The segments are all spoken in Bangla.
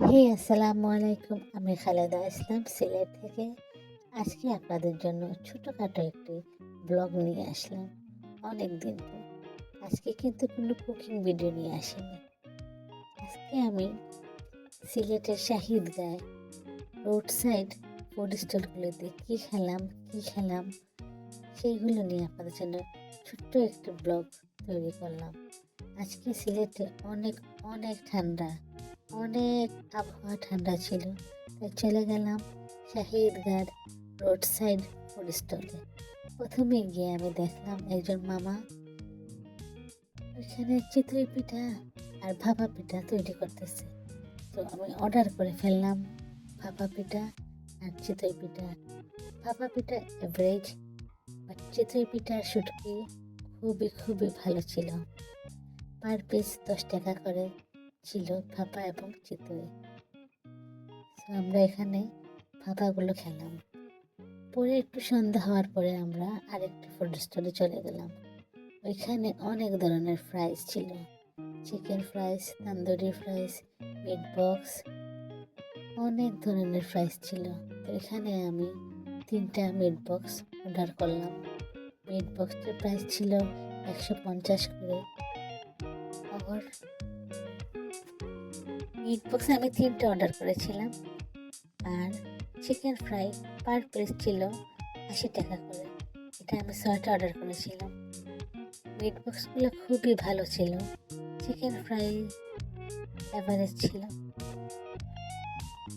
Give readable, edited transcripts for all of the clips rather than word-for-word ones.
আসসালামু আলাইকুম। আমি খালেদা ইসলাম সিলেট থেকে। আজকে আপনাদের জন্য ছোটোখাটো একটি ব্লগ নিয়ে আসলাম অনেক দিন পর। আজকে কিন্তু কোনো কুকিং ভিডিও নিয়ে আসিনি। আজকে আমি সিলেটের শাহিদগায় রোড সাইড ফুড স্টলগুলোতে কী খেলাম সেইগুলো নিয়ে আপনাদের জন্য ছোট্ট একটি ব্লগ তৈরি করলাম। আজকে সিলেটে অনেক অনেক ঠান্ডা, অনেক আবহাওয়া ঠান্ডা ছিল, তাই চলে গেলাম শাহিদগার রোড সাইড ফুড স্টলে। প্রথমে গিয়ে আমি দেখলাম একজন মামা ওইখানে চিতই পিঠা আর ভাপা পিঠা তৈরি করতেছে। তো আমি অর্ডার করে ফেললাম ভাপা পিঠা আর চিতই পিঠা। ভাপা পিঠা এভারেজ, বাট চিতই পিঠার শুটকি খুবই খুবই ভালো ছিল। পার পিস 10 টাকা করে ছিল ভাপা এবং চিতই। তো আমরা এখানে ভাপাগুলো খেলাম। পরে একটু সন্ধ্যা হওয়ার পরে আমরা আরেকটি ফুড স্টলে চলে গেলাম। ওইখানে অনেক ধরনের ফ্রাইস ছিল, chicken fries, tandoori fries, meat box, অনেক ধরনের ফ্রাইস ছিল। তো এখানে আমি 3টা মিট বক্স অর্ডার করলাম। মিট বক্সের প্রাইস ছিল 150 করে। আর মিট বক্স আমি 3টা অর্ডার করেছিলাম। আর চিকেন ফ্রাই পার পিস ছিল 80 টাকা করে। এটা আমি 6টা অর্ডার করেছিলাম। মিট বক্সগুলো খুবই ভালো ছিল, চিকেন ফ্রাই অ্যাভারেজ ছিল।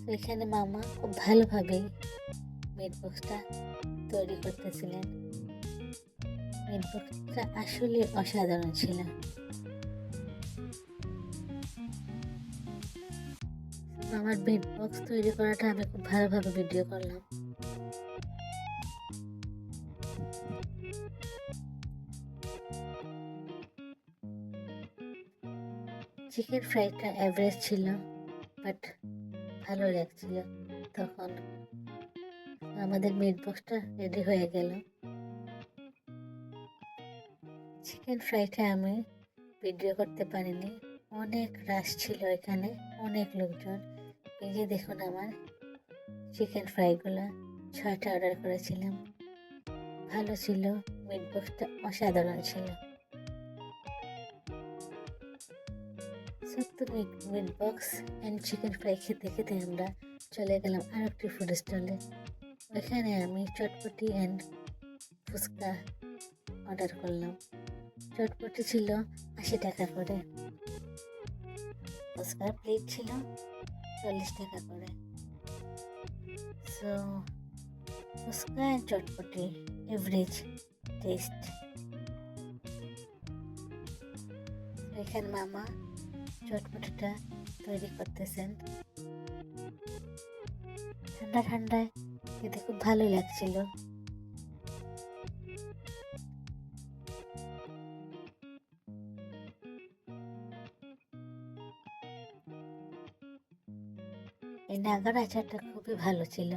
তো এখানে মামা খুব ভালোভাবেই মিট বক্সটা তৈরি করতেছিলেন। মিট বক্সটা আসলে অসাধারণ ছিল। আমার মিট বক্স তৈরি করাটা আমি খুব ভালোভাবে ভিডিও করলাম। চিকেন ফ্রাইটা অ্যাভারেজ ছিল, বাট ভালো লাগছিল। তখন আমাদের মিট বক্সটা রেডি হয়ে গেল। চিকেন ফ্রাইটা আমি ভিডিও করতে পারিনি, অনেক রাশ ছিল এখানে, অনেক লোকজন। এই যে দেখুন আমার চিকেন ফ্রাইগুলো 6টা অর্ডার করেছিলাম। ভালো ছিল, মিট বক্সটা অসাধারণ ছিল। সত্য meat box and chicken fry খেতে খেতে আমরা চলে গেলাম আরেকটি ফুড স্টলে। ওইখানে আমি চটপটি অ্যান্ড ফুচকা অর্ডার করলাম। চটপটি ছিল 80 টাকা করে, ফুচকার প্লেট ছিল 40 টাকা করে। So fuchka and chotpoti average taste. এখানে মামা চটপটিটা তৈরি করতেছেন। ঠান্ডা ঠান্ডায় খেতে খুব ভালো লাগছিল। এই নাগার আচারটা খুবই ভালো ছিল,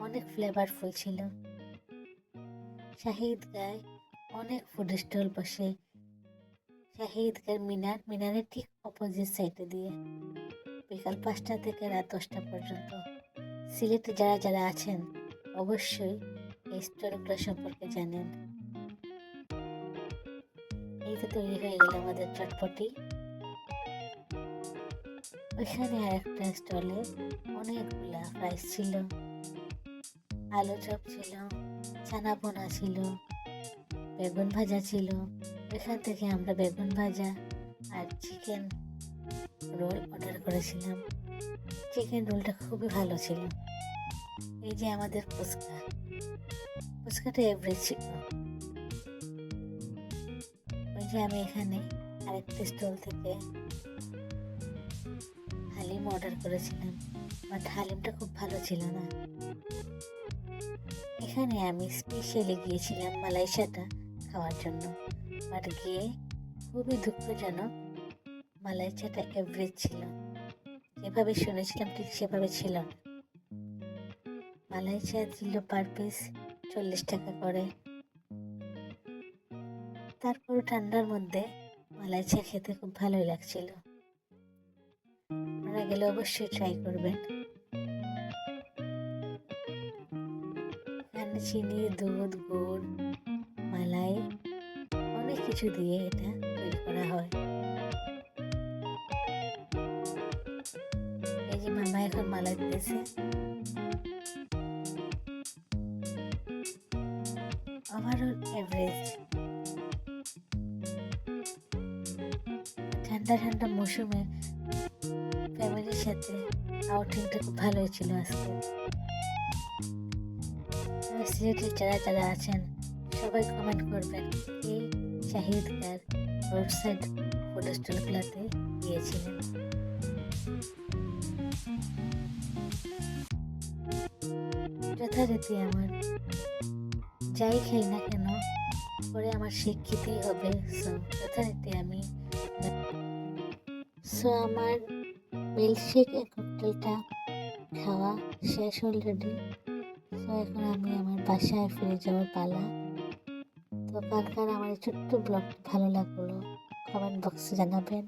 অনেক ফ্লেভারফুল ছিল। শাহিদগায় অনেক ফুড স্টল বসে। শাহিদগার মিনারের ঠিক অপোজিট সাইডে দিয়ে বিকাল 5টা থেকে রাত 10টা পর্যন্ত। সিলেটে যারা যারা আছেন অবশ্যই এই স্টলগুলো সম্পর্কে জানেন। এই তো তৈরি হয়ে গেল আমাদের চটপটি। ওইখানে আর একটা স্টলে অনেকগুলা ফ্রাইস ছিল, আলু চপ ছিল, চানা পোনা ছিল, বেগুন ভাজা ছিল। এখান থেকে আমরা বেগুন ভাজা আর চিকেন রোল অর্ডার করেছিলাম। চিকেন রোলটা খুবই ভালো ছিল। এই যে আমাদের ফুচকাটা এভারেজ ছিল। ওই যে আমি এখানে আরেকটা স্টল থেকে হালিম অর্ডার করেছিলাম, বাট হালিমটা খুব ভালো ছিল না। এখানে আমি স্পেশালি গিয়েছিলাম মালয়েশিয়াটা খাওয়ার জন্য, বাট গিয়ে খুবই দুঃখজনক, মালয়েশিয়াটা এভারেজ ছিল। যেভাবে শুনেছিলাম ঠিক সেভাবে ছিল না। মালয়েশিয়া ছিল পার পিস 40 টাকা করে। তারপর ঠান্ডার মধ্যে মালয়েশিয়া খেতে খুব ভালোই লাগছিল। আপনারা গেলে অবশ্যই ট্রাই করবেন। এখানে চিনি, দুধ, গুড়, মালাই অনেক কিছু দিয়ে এটা তৈরি করা হয়। এই যে মামা এখন মালাই দিতেছে। Overall average. ঠান্ডা ঠান্ডা মৌসুমে ফ্যামিলির সাথে আউটিংটা খুব ভালোই ছিল আজকে। সিলেটের যারা যারা আছেন সবাই কমেন্ট করবেন এই শাহিদ কার রোড সাইড ফুড স্টলগুলোতে গিয়েছিলেন। যথারীতি আমার যাই খাই না কেন পরে আমার শিক্ষিতই হবে। যথারীতি আমি আমার মিল্কশেক ককটেলটা খাওয়া শেষ অলরেডি। এখন আমি আমার বাসায় ফিরে যাওয়ার পালা। তো কার আমার এই ছোট্ট ব্লগ ভালো লাগলো কমেন্ট বক্সে জানাবেন।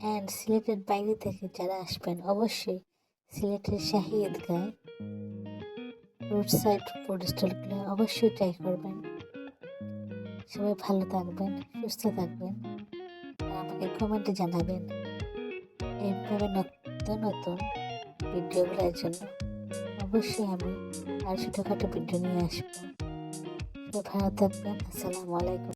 অ্যান্ড সিলেটের বাইরে থেকে যারা আসবেন অবশ্যই সিলেটের শাহী ঈদগায় রোড সাইড ফুড স্টলগুলো অবশ্যই ট্রাই করবেন। সবাই ভালো থাকবেন, সুস্থ থাকবেন, আর আমাকে কমেন্টে জানাবেন এইভাবে নতুন নতুন ভিডিওগুলোর জন্য। অবশ্যই আমি আর ছোটোখাটো ভিডিও নিয়ে আসবো। সবাই ভালো থাকবেন। আসসালামু আলাইকুম।